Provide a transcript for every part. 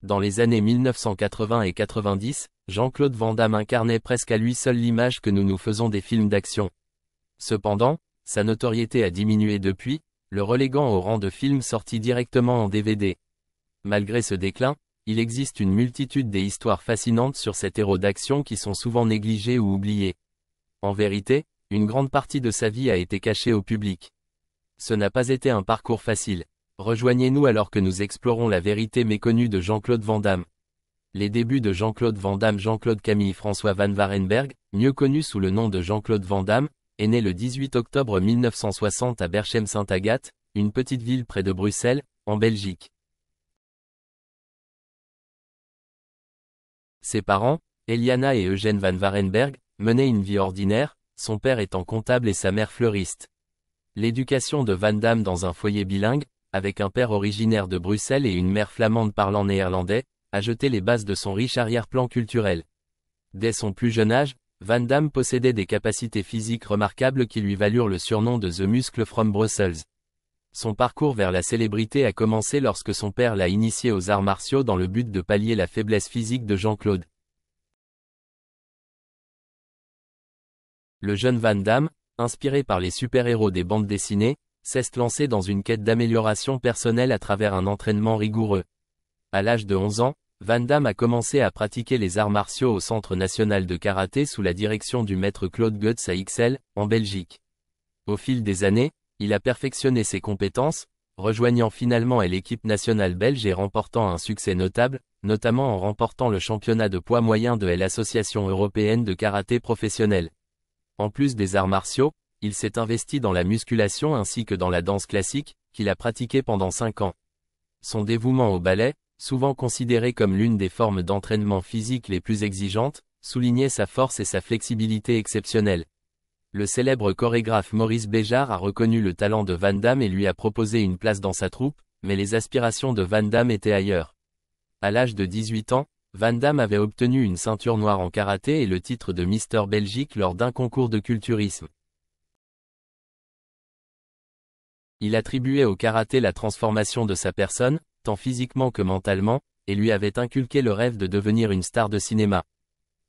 Dans les années 1980 et 90, Jean-Claude Van Damme incarnait presque à lui seul l'image que nous nous faisons des films d'action. Cependant, sa notoriété a diminué depuis, le reléguant au rang de film sorti directement en DVD. Malgré ce déclin, il existe une multitude des histoires fascinantes sur cet héros d'action qui sont souvent négligées ou oubliées. En vérité, une grande partie de sa vie a été cachée au public. Ce n'a pas été un parcours facile. Rejoignez-nous alors que nous explorons la vérité méconnue de Jean-Claude Van Damme. Les débuts de Jean-Claude Van Damme. Jean-Claude Camille François Van Varenberg, mieux connu sous le nom de Jean-Claude Van Damme, est né le 18 octobre 1960 à Berchem-Saint-Agathe, une petite ville près de Bruxelles, en Belgique. Ses parents, Eliana et Eugène Van Varenberg, menaient une vie ordinaire, son père étant comptable et sa mère fleuriste. L'éducation de Van Damme dans un foyer bilingue, avec un père originaire de Bruxelles et une mère flamande parlant néerlandais, a jeté les bases de son riche arrière-plan culturel. Dès son plus jeune âge, Van Damme possédait des capacités physiques remarquables qui lui valurent le surnom de The Muscle from Brussels. Son parcours vers la célébrité a commencé lorsque son père l'a initié aux arts martiaux dans le but de pallier la faiblesse physique de Jean-Claude. Le jeune Van Damme, inspiré par les super-héros des bandes dessinées, s'est lancé dans une quête d'amélioration personnelle à travers un entraînement rigoureux. À l'âge de 11 ans, Van Damme a commencé à pratiquer les arts martiaux au Centre national de karaté sous la direction du maître Claude Goetz à Ixelles, en Belgique. Au fil des années, il a perfectionné ses compétences, rejoignant finalement l'équipe nationale belge et remportant un succès notable, notamment en remportant le championnat de poids moyen de l'Association européenne de karaté professionnel. En plus des arts martiaux, il s'est investi dans la musculation ainsi que dans la danse classique, qu'il a pratiquée pendant 5 ans. Son dévouement au ballet, souvent considéré comme l'une des formes d'entraînement physique les plus exigeantes, soulignait sa force et sa flexibilité exceptionnelles. Le célèbre chorégraphe Maurice Béjart a reconnu le talent de Van Damme et lui a proposé une place dans sa troupe, mais les aspirations de Van Damme étaient ailleurs. À l'âge de 18 ans, Van Damme avait obtenu une ceinture noire en karaté et le titre de Mister Belgique lors d'un concours de culturisme. Il attribuait au karaté la transformation de sa personne, tant physiquement que mentalement, et lui avait inculqué le rêve de devenir une star de cinéma.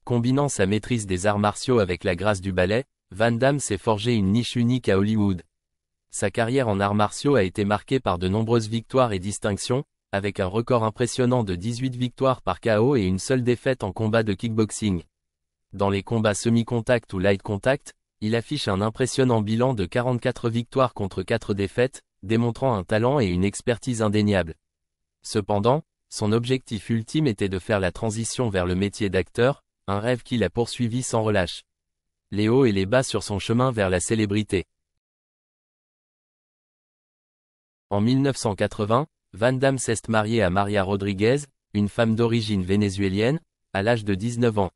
Combinant sa maîtrise des arts martiaux avec la grâce du ballet, Van Damme s'est forgé une niche unique à Hollywood. Sa carrière en arts martiaux a été marquée par de nombreuses victoires et distinctions, avec un record impressionnant de 18 victoires par KO et une seule défaite en combat de kickboxing. Dans les combats semi-contact ou light contact, il affiche un impressionnant bilan de 44 victoires contre 4 défaites, démontrant un talent et une expertise indéniables. Cependant, son objectif ultime était de faire la transition vers le métier d'acteur, un rêve qu'il a poursuivi sans relâche. Les hauts et les bas sur son chemin vers la célébrité. En 1980, Van Damme s'est marié à Maria Rodriguez, une femme d'origine vénézuélienne, à l'âge de 19 ans.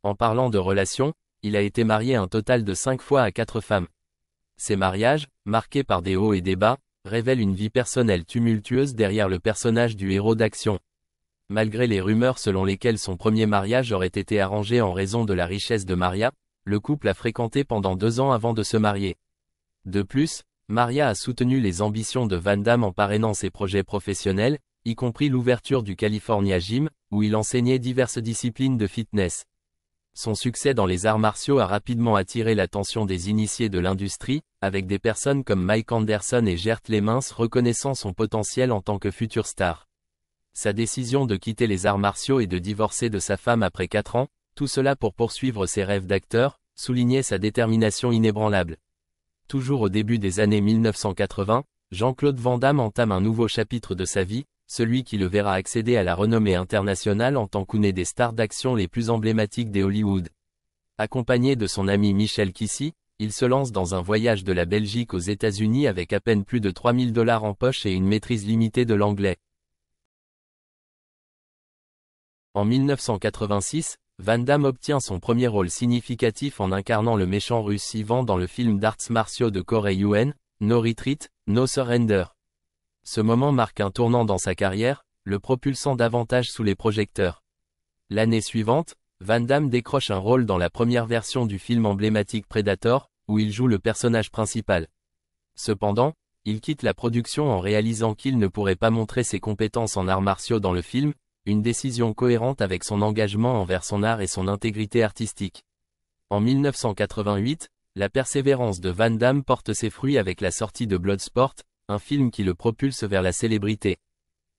En parlant de relations, il a été marié un total de 5 fois à 4 femmes. Ces mariages, marqués par des hauts et des bas, révèlent une vie personnelle tumultueuse derrière le personnage du héros d'action. Malgré les rumeurs selon lesquelles son premier mariage aurait été arrangé en raison de la richesse de Maria, le couple a fréquenté pendant 2 ans avant de se marier. De plus, Maria a soutenu les ambitions de Van Damme en parrainant ses projets professionnels, y compris l'ouverture du California Gym, où il enseignait diverses disciplines de fitness. Son succès dans les arts martiaux a rapidement attiré l'attention des initiés de l'industrie, avec des personnes comme Mike Anderson et Gert Lemmens reconnaissant son potentiel en tant que future star. Sa décision de quitter les arts martiaux et de divorcer de sa femme après 4 ans, tout cela pour poursuivre ses rêves d'acteur, soulignait sa détermination inébranlable. Toujours au début des années 1980, Jean-Claude Van Damme entame un nouveau chapitre de sa vie, celui qui le verra accéder à la renommée internationale en tant qu'une des stars d'action les plus emblématiques des Hollywood. Accompagné de son ami Michel Kissy, il se lance dans un voyage de la Belgique aux États-Unis avec à peine plus de 3 000 $ en poche et une maîtrise limitée de l'anglais. En 1986, Van Damme obtient son premier rôle significatif en incarnant le méchant russe Ivan dans le film d'arts martiaux de Corey Yuen, No Retreat, No Surrender. Ce moment marque un tournant dans sa carrière, le propulsant davantage sous les projecteurs. L'année suivante, Van Damme décroche un rôle dans la première version du film emblématique Predator, où il joue le personnage principal. Cependant, il quitte la production en réalisant qu'il ne pourrait pas montrer ses compétences en arts martiaux dans le film, une décision cohérente avec son engagement envers son art et son intégrité artistique. En 1988, la persévérance de Van Damme porte ses fruits avec la sortie de Bloodsport, un film qui le propulse vers la célébrité.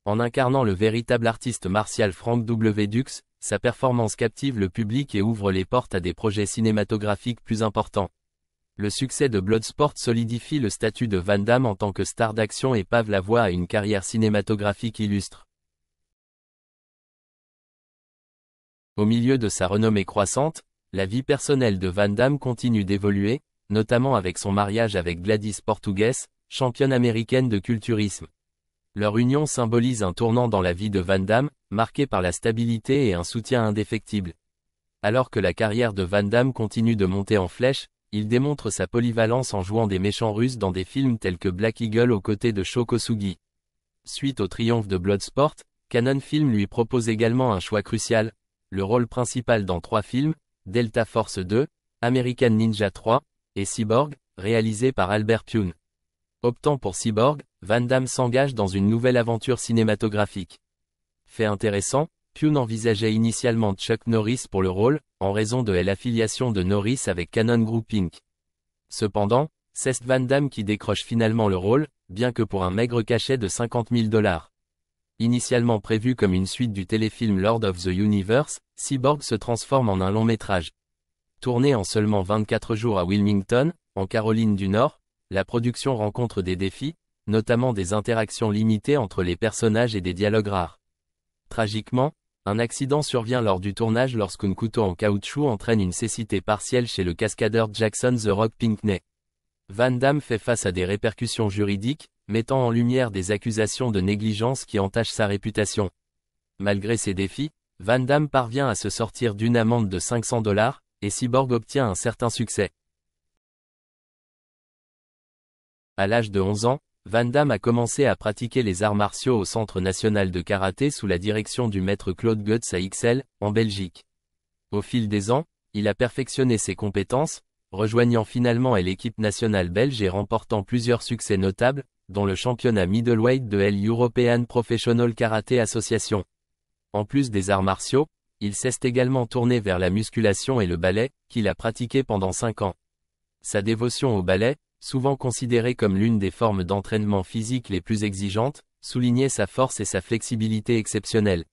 En incarnant le véritable artiste martial Frank W. Dux, sa performance captive le public et ouvre les portes à des projets cinématographiques plus importants. Le succès de Bloodsport solidifie le statut de Van Damme en tant que star d'action et pave la voie à une carrière cinématographique illustre. Au milieu de sa renommée croissante, la vie personnelle de Van Damme continue d'évoluer, notamment avec son mariage avec Gladys Portugues, championne américaine de culturisme. Leur union symbolise un tournant dans la vie de Van Damme, marqué par la stabilité et un soutien indéfectible. Alors que la carrière de Van Damme continue de monter en flèche, il démontre sa polyvalence en jouant des méchants russes dans des films tels que Black Eagle aux côtés de Sho Kosugi. Suite au triomphe de Bloodsport, Cannon Film lui propose également un choix crucial, le rôle principal dans 3 films, Delta Force 2, American Ninja 3, et Cyborg, réalisé par Albert Pyun. Optant pour Cyborg, Van Damme s'engage dans une nouvelle aventure cinématographique. Fait intéressant, Pyun envisageait initialement Chuck Norris pour le rôle, en raison de l'affiliation de Norris avec Cannon Group Inc. Cependant, c'est Van Damme qui décroche finalement le rôle, bien que pour un maigre cachet de $50 000. Initialement prévu comme une suite du téléfilm Lord of the Universe, Cyborg se transforme en un long métrage. Tourné en seulement 24 jours à Wilmington, en Caroline du Nord, la production rencontre des défis, notamment des interactions limitées entre les personnages et des dialogues rares. Tragiquement, un accident survient lors du tournage lorsqu'un couteau en caoutchouc entraîne une cécité partielle chez le cascadeur Jackson The Rock Pinkney. Van Damme fait face à des répercussions juridiques, mettant en lumière des accusations de négligence qui entachent sa réputation. Malgré ces défis, Van Damme parvient à se sortir d'une amende de $500, et Cyborg obtient un certain succès. À l'âge de 11 ans, Van Damme a commencé à pratiquer les arts martiaux au Centre national de karaté sous la direction du maître Claude Goetz à Ixelles, en Belgique. Au fil des ans, il a perfectionné ses compétences, rejoignant finalement l'équipe nationale belge et remportant plusieurs succès notables, dont le championnat middleweight de l'European Professional Karate Association. En plus des arts martiaux, il s'est également tourné vers la musculation et le ballet, qu'il a pratiqué pendant 5 ans. Sa dévotion au ballet, souvent considérée comme l'une des formes d'entraînement physique les plus exigeantes, soulignait sa force et sa flexibilité exceptionnelles.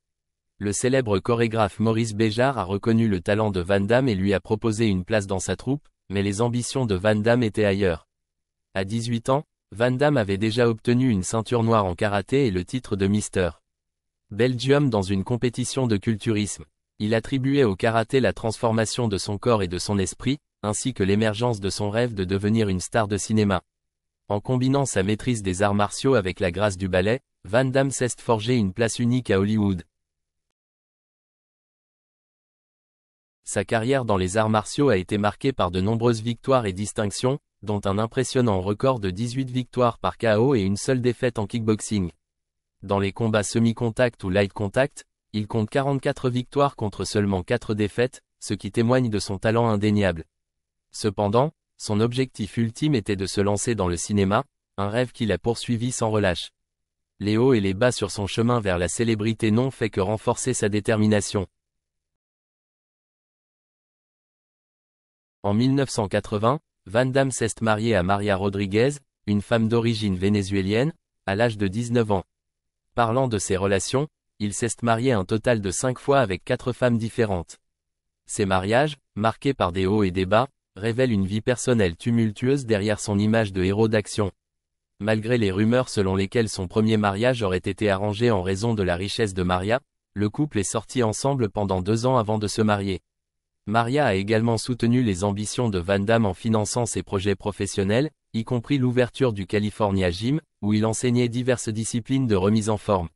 Le célèbre chorégraphe Maurice Béjart a reconnu le talent de Van Damme et lui a proposé une place dans sa troupe, mais les ambitions de Van Damme étaient ailleurs. À 18 ans, Van Damme avait déjà obtenu une ceinture noire en karaté et le titre de Mister Belgium dans une compétition de culturisme. Il attribuait au karaté la transformation de son corps et de son esprit, ainsi que l'émergence de son rêve de devenir une star de cinéma. En combinant sa maîtrise des arts martiaux avec la grâce du ballet, Van Damme s'est forgé une place unique à Hollywood. Sa carrière dans les arts martiaux a été marquée par de nombreuses victoires et distinctions, dont un impressionnant record de 18 victoires par KO et une seule défaite en kickboxing. Dans les combats semi-contact ou light contact, il compte 44 victoires contre seulement 4 défaites, ce qui témoigne de son talent indéniable. Cependant, son objectif ultime était de se lancer dans le cinéma, un rêve qu'il a poursuivi sans relâche. Les hauts et les bas sur son chemin vers la célébrité n'ont fait que renforcer sa détermination. En 1980, Van Damme s'est marié à Maria Rodriguez, une femme d'origine vénézuélienne, à l'âge de 19 ans. Parlant de ses relations, il s'est marié un total de 5 fois avec 4 femmes différentes. Ces mariages, marqués par des hauts et des bas, révèlent une vie personnelle tumultueuse derrière son image de héros d'action. Malgré les rumeurs selon lesquelles son premier mariage aurait été arrangé en raison de la richesse de Maria, le couple est sorti ensemble pendant 2 ans avant de se marier. Maria a également soutenu les ambitions de Van Damme en finançant ses projets professionnels, y compris l'ouverture du California Gym, où il enseignait diverses disciplines de remise en forme.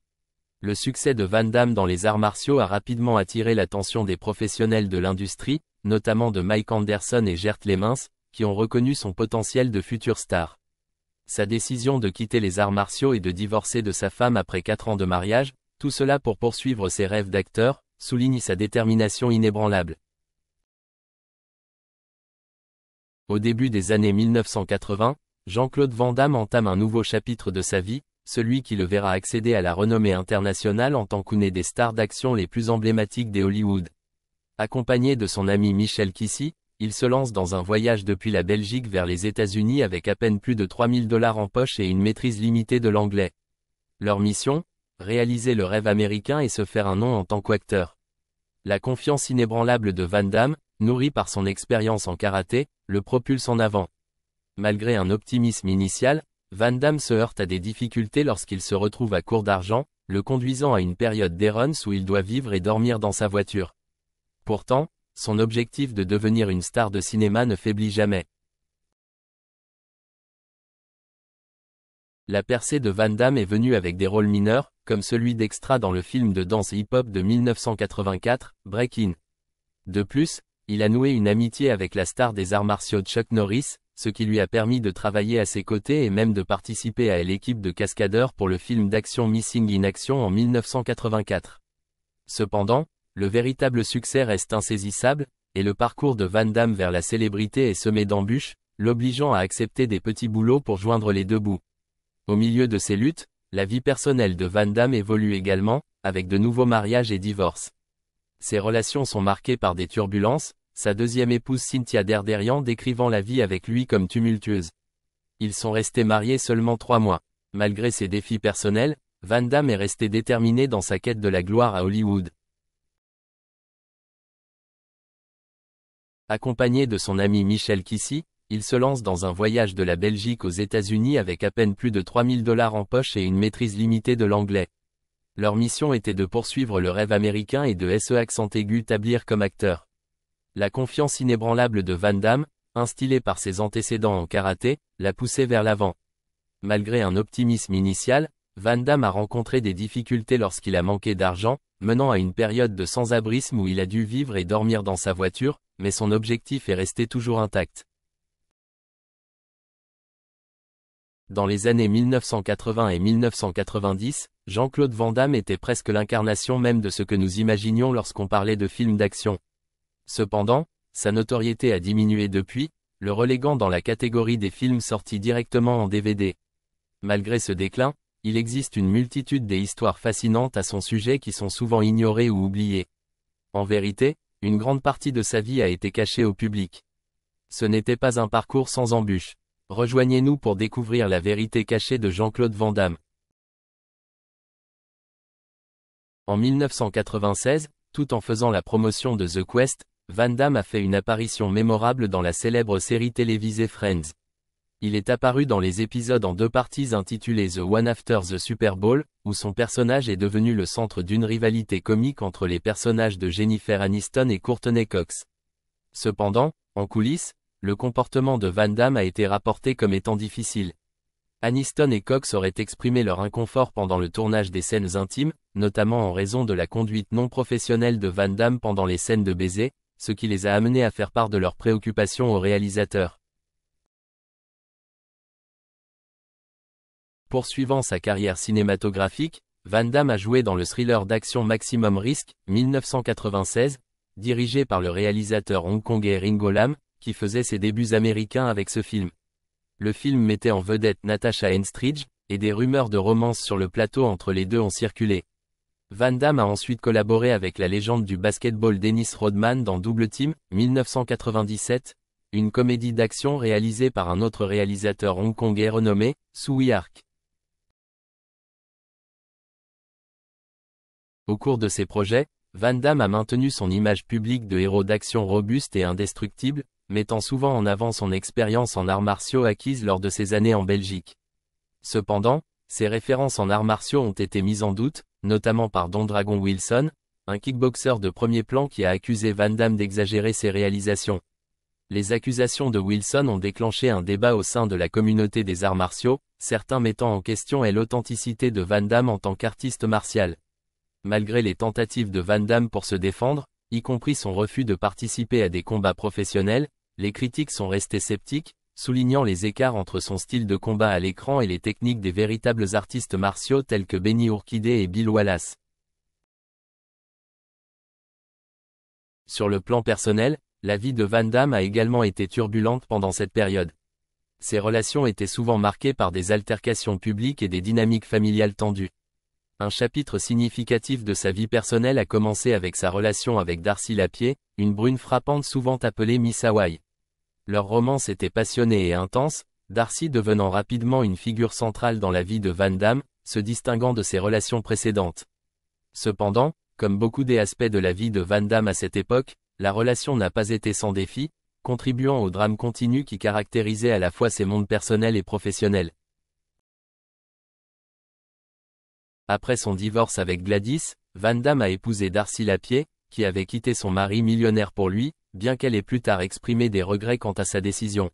Le succès de Van Damme dans les arts martiaux a rapidement attiré l'attention des professionnels de l'industrie, notamment de Mike Anderson et Gert Lemmens, qui ont reconnu son potentiel de future star. Sa décision de quitter les arts martiaux et de divorcer de sa femme après 4 ans de mariage, tout cela pour poursuivre ses rêves d'acteur, souligne sa détermination inébranlable. Au début des années 1980, Jean-Claude Van Damme entame un nouveau chapitre de sa vie, celui qui le verra accéder à la renommée internationale en tant qu'une des stars d'action les plus emblématiques des Hollywood. Accompagné de son ami Michel Kissy, il se lance dans un voyage depuis la Belgique vers les États-Unis avec à peine plus de 3000 $ en poche et une maîtrise limitée de l'anglais. Leur mission? Réaliser le rêve américain et se faire un nom en tant qu'acteur. La confiance inébranlable de Van Damme, nourrie par son expérience en karaté, le propulse en avant. Malgré un optimisme initial, Van Damme se heurte à des difficultés lorsqu'il se retrouve à court d'argent, le conduisant à une période d'errance où il doit vivre et dormir dans sa voiture. Pourtant, son objectif de devenir une star de cinéma ne faiblit jamais. La percée de Van Damme est venue avec des rôles mineurs, comme celui d'extra dans le film de danse hip-hop de 1984, Break-In. De plus, il a noué une amitié avec la star des arts martiaux Chuck Norris, ce qui lui a permis de travailler à ses côtés et même de participer à l'équipe de cascadeurs pour le film d'action Missing in Action en 1984. Cependant, le véritable succès reste insaisissable, et le parcours de Van Damme vers la célébrité est semé d'embûches, l'obligeant à accepter des petits boulots pour joindre les deux bouts. Au milieu de ces luttes, la vie personnelle de Van Damme évolue également, avec de nouveaux mariages et divorces. Ses relations sont marquées par des turbulences, sa deuxième épouse Cynthia Derderian décrivant la vie avec lui comme tumultueuse. Ils sont restés mariés seulement 3 mois. Malgré ses défis personnels, Van Damme est resté déterminé dans sa quête de la gloire à Hollywood. Accompagné de son ami Michel Kissy, il se lance dans un voyage de la Belgique aux États-Unis avec à peine plus de 3000 $ en poche et une maîtrise limitée de l'anglais. Leur mission était de poursuivre le rêve américain et de accent aigu établir comme acteur. La confiance inébranlable de Van Damme, instillée par ses antécédents en karaté, l'a poussé vers l'avant. Malgré un optimisme initial, Van Damme a rencontré des difficultés lorsqu'il a manqué d'argent, menant à une période de sans-abrisme où il a dû vivre et dormir dans sa voiture, mais son objectif est resté toujours intact. Dans les années 1980 et 1990, Jean-Claude Van Damme était presque l'incarnation même de ce que nous imaginions lorsqu'on parlait de films d'action. Cependant, sa notoriété a diminué depuis, le reléguant dans la catégorie des films sortis directement en DVD. Malgré ce déclin, il existe une multitude d'histoires fascinantes à son sujet qui sont souvent ignorées ou oubliées. En vérité, une grande partie de sa vie a été cachée au public. Ce n'était pas un parcours sans embûches. Rejoignez-nous pour découvrir la vérité cachée de Jean-Claude Van Damme. En 1996, tout en faisant la promotion de The Quest, Van Damme a fait une apparition mémorable dans la célèbre série télévisée Friends. Il est apparu dans les épisodes en 2 parties intitulées The One After the Super Bowl, où son personnage est devenu le centre d'une rivalité comique entre les personnages de Jennifer Aniston et Courteney Cox. Cependant, en coulisses, le comportement de Van Damme a été rapporté comme étant difficile. Aniston et Cox auraient exprimé leur inconfort pendant le tournage des scènes intimes, notamment en raison de la conduite non professionnelle de Van Damme pendant les scènes de baiser, ce qui les a amenés à faire part de leurs préoccupations au réalisateur. Poursuivant sa carrière cinématographique, Van Damme a joué dans le thriller d'action Maximum Risk, 1996, dirigé par le réalisateur hongkongais Ringo Lam, qui faisait ses débuts américains avec ce film. Le film mettait en vedette Natasha Henstridge, et des rumeurs de romance sur le plateau entre les deux ont circulé. Van Damme a ensuite collaboré avec la légende du basketball Dennis Rodman dans Double Team, 1997, une comédie d'action réalisée par un autre réalisateur hongkongais renommé, Tsui Hark. Au cours de ses projets, Van Damme a maintenu son image publique de héros d'action robuste et indestructible, mettant souvent en avant son expérience en arts martiaux acquise lors de ses années en Belgique. Cependant, ses références en arts martiaux ont été mises en doute, notamment par Don Dragon Wilson, un kickboxer de premier plan qui a accusé Van Damme d'exagérer ses réalisations. Les accusations de Wilson ont déclenché un débat au sein de la communauté des arts martiaux, certains mettant en question l'authenticité de Van Damme en tant qu'artiste martial. Malgré les tentatives de Van Damme pour se défendre, y compris son refus de participer à des combats professionnels, les critiques sont restées sceptiques, soulignant les écarts entre son style de combat à l'écran et les techniques des véritables artistes martiaux tels que Benny Urquidez et Bill Wallace. Sur le plan personnel, la vie de Van Damme a également été turbulente pendant cette période. Ces relations étaient souvent marquées par des altercations publiques et des dynamiques familiales tendues. Un chapitre significatif de sa vie personnelle a commencé avec sa relation avec Darcy Lapierre, une brune frappante souvent appelée Miss Hawaii. Leur romance était passionnée et intense, Darcy devenant rapidement une figure centrale dans la vie de Van Damme, se distinguant de ses relations précédentes. Cependant, comme beaucoup des aspects de la vie de Van Damme à cette époque, la relation n'a pas été sans défi, contribuant au drame continu qui caractérisait à la fois ses mondes personnels et professionnels. Après son divorce avec Gladys, Van Damme a épousé Darcy Lapierre, qui avait quitté son mari millionnaire pour lui, bien qu'elle ait plus tard exprimé des regrets quant à sa décision.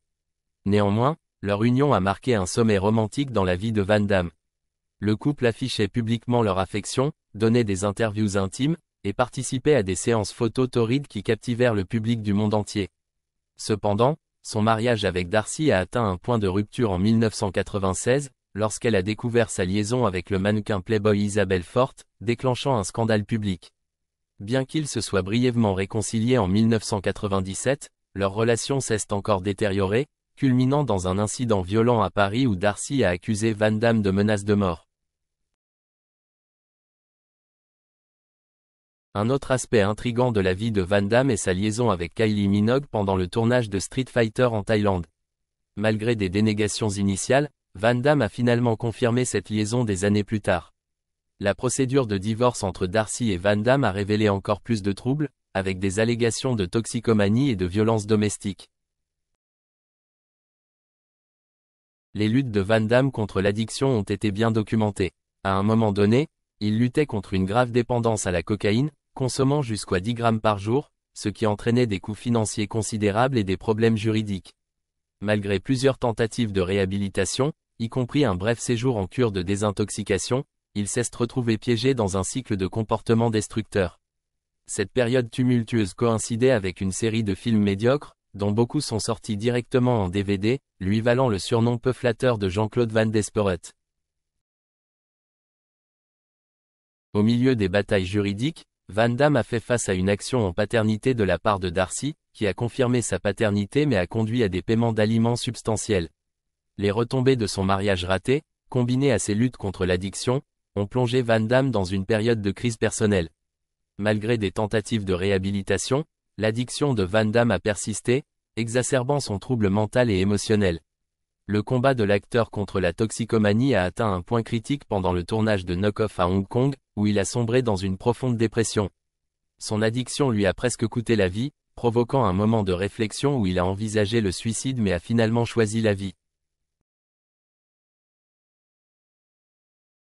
Néanmoins, leur union a marqué un sommet romantique dans la vie de Van Damme. Le couple affichait publiquement leur affection, donnait des interviews intimes, et participait à des séances photos torrides qui captivèrent le public du monde entier. Cependant, son mariage avec Darcy a atteint un point de rupture en 1996, lorsqu'elle a découvert sa liaison avec le mannequin Playboy Isabelle Forte, déclenchant un scandale public. Bien qu'ils se soient brièvement réconciliés en 1997, leur relation s'est encore détériorée, culminant dans un incident violent à Paris où Darcy a accusé Van Damme de menaces de mort. Un autre aspect intrigant de la vie de Van Damme est sa liaison avec Kylie Minogue pendant le tournage de Street Fighter en Thaïlande. Malgré des dénégations initiales, Van Damme a finalement confirmé cette liaison des années plus tard. La procédure de divorce entre Darcy et Van Damme a révélé encore plus de troubles, avec des allégations de toxicomanie et de violence domestique. Les luttes de Van Damme contre l'addiction ont été bien documentées. À un moment donné, il luttait contre une grave dépendance à la cocaïne, consommant jusqu'à 10 grammes par jour, ce qui entraînait des coûts financiers considérables et des problèmes juridiques. Malgré plusieurs tentatives de réhabilitation, y compris un bref séjour en cure de désintoxication, il s'est retrouvé piégé dans un cycle de comportements destructeurs. Cette période tumultueuse coïncidait avec une série de films médiocres, dont beaucoup sont sortis directement en DVD, lui valant le surnom peu flatteur de Jean-Claude Van Desperate. Au milieu des batailles juridiques, Van Damme a fait face à une action en paternité de la part de Darcy, qui a confirmé sa paternité mais a conduit à des paiements d'aliments substantiels. Les retombées de son mariage raté, combinées à ses luttes contre l'addiction, ont plongé Van Damme dans une période de crise personnelle. Malgré des tentatives de réhabilitation, l'addiction de Van Damme a persisté, exacerbant son trouble mental et émotionnel. Le combat de l'acteur contre la toxicomanie a atteint un point critique pendant le tournage de Knock Off à Hong Kong, où il a sombré dans une profonde dépression. Son addiction lui a presque coûté la vie, provoquant un moment de réflexion où il a envisagé le suicide mais a finalement choisi la vie.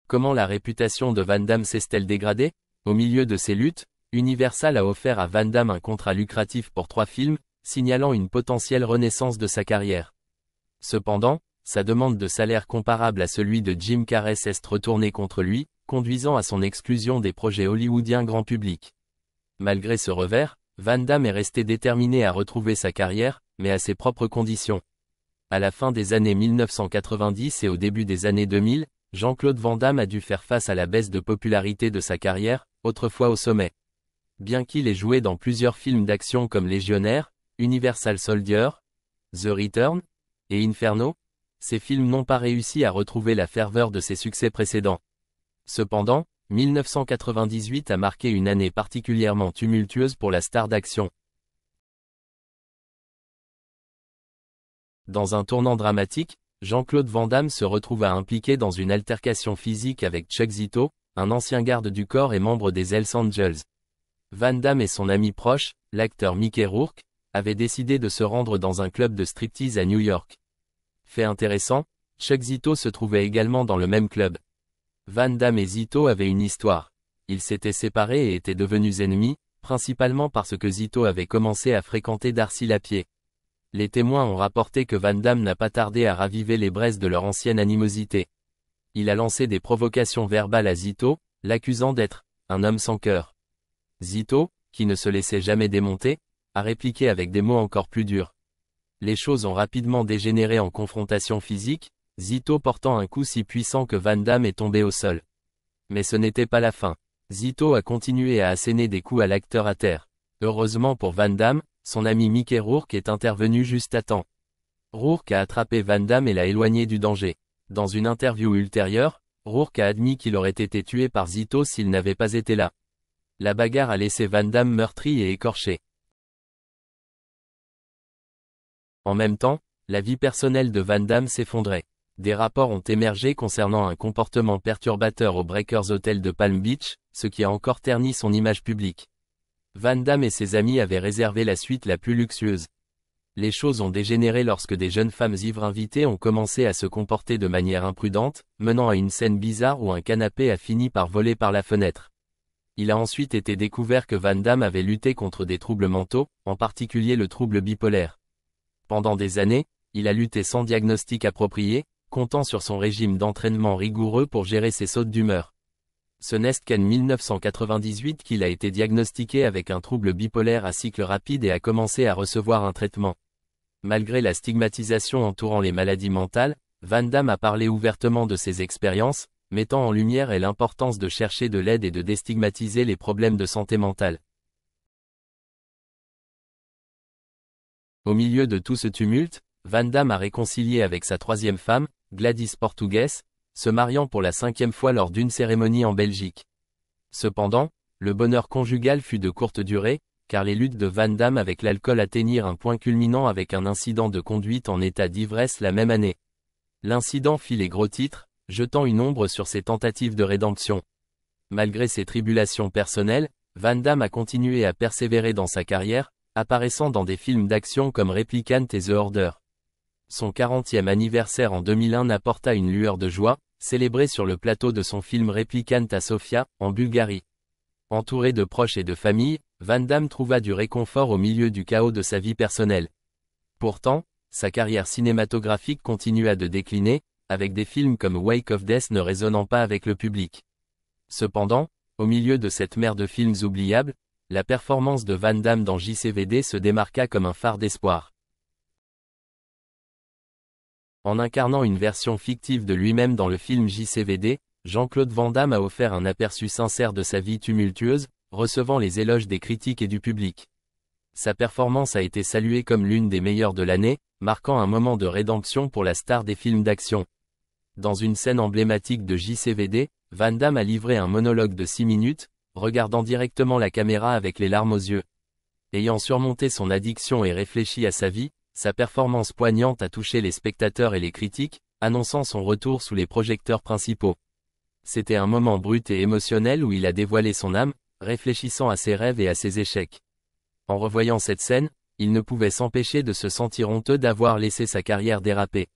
Comment la réputation de Van Damme s'est-elle dégradée? Au milieu de ces luttes, Universal a offert à Van Damme un contrat lucratif pour 3 films, signalant une potentielle renaissance de sa carrière. Cependant, sa demande de salaire comparable à celui de Jim Carrey s'est retournée contre lui, conduisant à son exclusion des projets hollywoodiens grand public. Malgré ce revers, Van Damme est resté déterminé à retrouver sa carrière, mais à ses propres conditions. À la fin des années 1990 et au début des années 2000, Jean-Claude Van Damme a dû faire face à la baisse de popularité de sa carrière, autrefois au sommet. Bien qu'il ait joué dans plusieurs films d'action comme Légionnaire, Universal Soldier, The Return et Inferno, ces films n'ont pas réussi à retrouver la ferveur de ses succès précédents. Cependant, 1998 a marqué une année particulièrement tumultueuse pour la star d'action. Dans un tournant dramatique, Jean-Claude Van Damme se retrouva impliqué dans une altercation physique avec Chuck Zito, un ancien garde du corps et membre des Hells Angels. Van Damme et son ami proche, l'acteur Mickey Rourke, avaient décidé de se rendre dans un club de striptease à New York. Fait intéressant, Chuck Zito se trouvait également dans le même club. Van Damme et Zito avaient une histoire. Ils s'étaient séparés et étaient devenus ennemis, principalement parce que Zito avait commencé à fréquenter Darcy Lapierre. Les témoins ont rapporté que Van Damme n'a pas tardé à raviver les braises de leur ancienne animosité. Il a lancé des provocations verbales à Zito, l'accusant d'être un homme sans cœur. Zito, qui ne se laissait jamais démonter, a répliqué avec des mots encore plus durs. Les choses ont rapidement dégénéré en confrontation physique, Zito portant un coup si puissant que Van Damme est tombé au sol. Mais ce n'était pas la fin. Zito a continué à asséner des coups à l'acteur à terre. Heureusement pour Van Damme, son ami Mickey Rourke est intervenu juste à temps. Rourke a attrapé Van Damme et l'a éloigné du danger. Dans une interview ultérieure, Rourke a admis qu'il aurait été tué par Zito s'il n'avait pas été là. La bagarre a laissé Van Damme meurtri et écorché. En même temps, la vie personnelle de Van Damme s'effondrait. Des rapports ont émergé concernant un comportement perturbateur au Breakers Hotel de Palm Beach, ce qui a encore terni son image publique. Van Damme et ses amis avaient réservé la suite la plus luxueuse. Les choses ont dégénéré lorsque des jeunes femmes ivres invitées ont commencé à se comporter de manière imprudente, menant à une scène bizarre où un canapé a fini par voler par la fenêtre. Il a ensuite été découvert que Van Damme avait lutté contre des troubles mentaux, en particulier le trouble bipolaire. Pendant des années, il a lutté sans diagnostic approprié, comptant sur son régime d'entraînement rigoureux pour gérer ses sautes d'humeur. Ce n'est qu'en 1998 qu'il a été diagnostiqué avec un trouble bipolaire à cycle rapide et a commencé à recevoir un traitement. Malgré la stigmatisation entourant les maladies mentales, Van Damme a parlé ouvertement de ses expériences, mettant en lumière l'importance de chercher de l'aide et de déstigmatiser les problèmes de santé mentale. Au milieu de tout ce tumulte, Van Damme a réconcilié avec sa troisième femme, Gladys Portugues, se mariant pour la 5e fois lors d'une cérémonie en Belgique. Cependant, le bonheur conjugal fut de courte durée, car les luttes de Van Damme avec l'alcool atteignirent un point culminant avec un incident de conduite en état d'ivresse la même année. L'incident fit les gros titres, jetant une ombre sur ses tentatives de rédemption. Malgré ses tribulations personnelles, Van Damme a continué à persévérer dans sa carrière, apparaissant dans des films d'action comme Replicant et The Order. Son 40e anniversaire en 2001 apporta une lueur de joie, célébré sur le plateau de son film Replicant à Sofia, en Bulgarie. Entouré de proches et de famille, Van Damme trouva du réconfort au milieu du chaos de sa vie personnelle. Pourtant, sa carrière cinématographique continua de décliner, avec des films comme Wake of Death ne résonnant pas avec le public. Cependant, au milieu de cette mer de films oubliables, la performance de Van Damme dans JCVD se démarqua comme un phare d'espoir. En incarnant une version fictive de lui-même dans le film JCVD, Jean-Claude Van Damme a offert un aperçu sincère de sa vie tumultueuse, recevant les éloges des critiques et du public. Sa performance a été saluée comme l'une des meilleures de l'année, marquant un moment de rédemption pour la star des films d'action. Dans une scène emblématique de JCVD, Van Damme a livré un monologue de 6 minutes, regardant directement la caméra avec les larmes aux yeux. Ayant surmonté son addiction et réfléchi à sa vie, sa performance poignante a touché les spectateurs et les critiques, annonçant son retour sous les projecteurs principaux. C'était un moment brut et émotionnel où il a dévoilé son âme, réfléchissant à ses rêves et à ses échecs. En revoyant cette scène, il ne pouvait s'empêcher de se sentir honteux d'avoir laissé sa carrière déraper.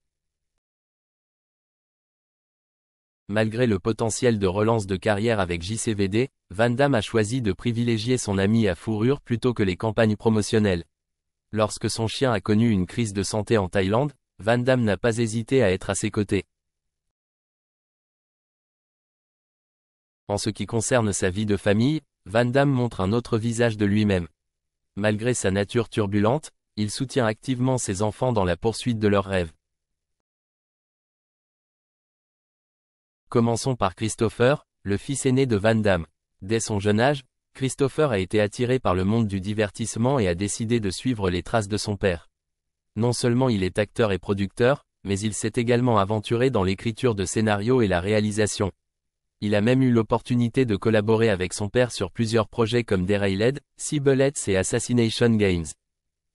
Malgré le potentiel de relance de carrière avec JCVD, Van Damme a choisi de privilégier son ami à fourrure plutôt que les campagnes promotionnelles. Lorsque son chien a connu une crise de santé en Thaïlande, Van Damme n'a pas hésité à être à ses côtés. En ce qui concerne sa vie de famille, Van Damme montre un autre visage de lui-même. Malgré sa nature turbulente, il soutient activement ses enfants dans la poursuite de leurs rêves. Commençons par Christopher, le fils aîné de Van Damme. Dès son jeune âge, Christopher a été attiré par le monde du divertissement et a décidé de suivre les traces de son père. Non seulement il est acteur et producteur, mais il s'est également aventuré dans l'écriture de scénarios et la réalisation. Il a même eu l'opportunité de collaborer avec son père sur plusieurs projets comme Derailed, Sea Bullets et Assassination Games.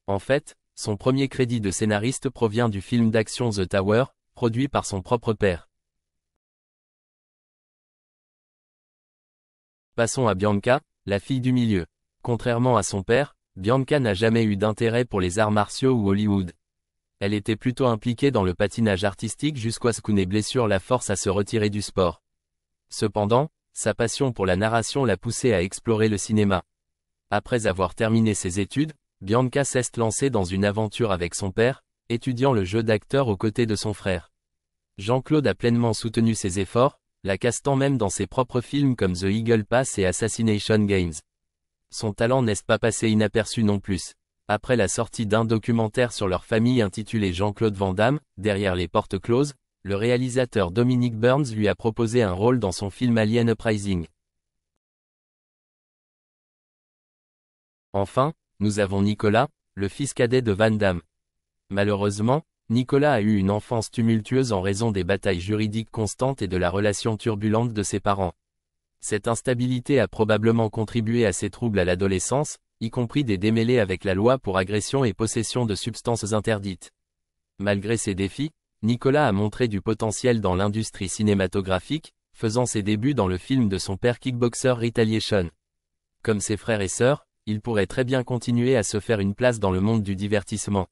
En fait, son premier crédit de scénariste provient du film d'action The Tower, produit par son propre père. Passons à Bianca, la fille du milieu. Contrairement à son père, Bianca n'a jamais eu d'intérêt pour les arts martiaux ou Hollywood. Elle était plutôt impliquée dans le patinage artistique jusqu'à ce qu'une blessure la force à se retirer du sport. Cependant, sa passion pour la narration l'a poussée à explorer le cinéma. Après avoir terminé ses études, Bianca s'est lancée dans une aventure avec son père, étudiant le jeu d'acteur aux côtés de son frère. Jean-Claude a pleinement soutenu ses efforts, la castant même dans ses propres films comme The Eagle Pass et Assassination Games. Son talent n'est pas passé inaperçu non plus. Après la sortie d'un documentaire sur leur famille intitulé Jean-Claude Van Damme, Derrière les portes closes, le réalisateur Dominic Burns lui a proposé un rôle dans son film Alien Uprising. Enfin, nous avons Nicolas, le fils cadet de Van Damme. Malheureusement, Nicolas a eu une enfance tumultueuse en raison des batailles juridiques constantes et de la relation turbulente de ses parents. Cette instabilité a probablement contribué à ses troubles à l'adolescence, y compris des démêlés avec la loi pour agression et possession de substances interdites. Malgré ces défis, Nicolas a montré du potentiel dans l'industrie cinématographique, faisant ses débuts dans le film de son père Kickboxer Retaliation. Comme ses frères et sœurs, il pourrait très bien continuer à se faire une place dans le monde du divertissement.